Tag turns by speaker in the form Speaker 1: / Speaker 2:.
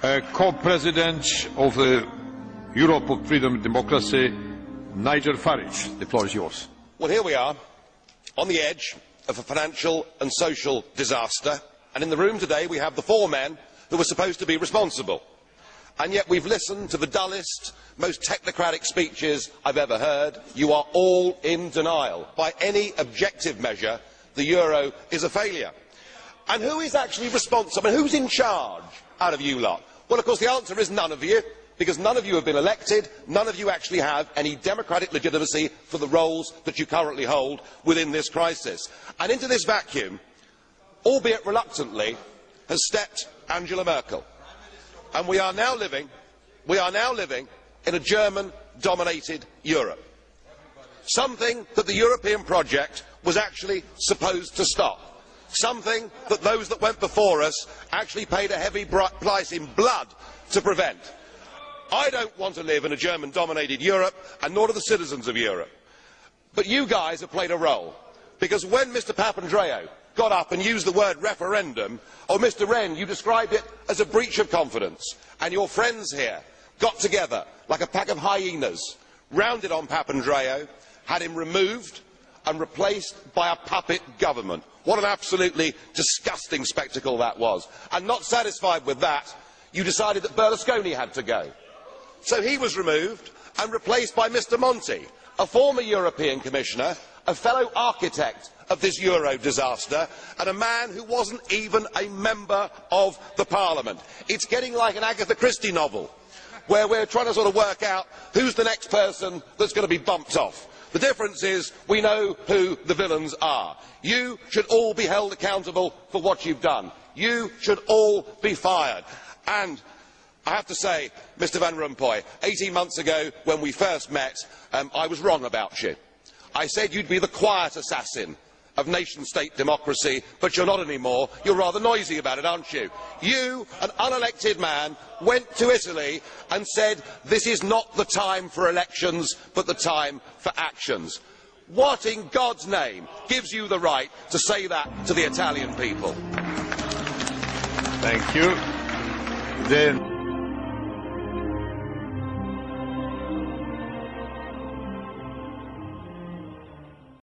Speaker 1: Co-President of the Europe of Freedom and Democracy, Nigel Farage. The floor is yours.
Speaker 2: Well, here we are, on the edge of a financial and social disaster, and in the room today we have the four men who were supposed to be responsible. And yet we've listened to the dullest, most technocratic speeches I've ever heard. You are all in denial. By any objective measure, the euro is a failure. And who is actually responsible? I mean, who's in charge out of you lot? Well, of course, the answer is none of you, because none of you have been elected, none of you actually have any democratic legitimacy for the roles that you currently hold within this crisis. And into this vacuum, albeit reluctantly, has stepped Angela Merkel. And we are now living in a German-dominated Europe. Something that the European project was actually supposed to stop. Something that those that went before us actually paid a heavy price in blood to prevent. I don't want to live in a German-dominated Europe, and nor do the citizens of Europe. But you guys have played a role, because when Mr Papandreou got up and used the word referendum, or Mr Rehn, you described it as a breach of confidence, and your friends here got together like a pack of hyenas, rounded on Papandreou, had him removed and replaced by a puppet government. What an absolutely disgusting spectacle that was. And not satisfied with that, you decided that Berlusconi had to go. So he was removed and replaced by Mr Monti, a former European Commissioner, a fellow architect of this euro disaster, and a man who wasn't even a member of the Parliament. It's getting like an Agatha Christie novel, where we're trying to sort of work out who's the next person that's going to be bumped off. The difference is we know who the villains are. You should all be held accountable for what you've done. You should all be fired. And I have to say, Mr Van Rompuy, 18 months ago when we first met, I was wrong about you. I said you'd be the quiet assassin of nation-state democracy, but you're not anymore. You're rather noisy about it, aren't you? You, an unelected man, went to Italy and said this is not the time for elections, but the time for actions. What in God's name gives you the right to say that to the Italian people?
Speaker 1: Thank you. Then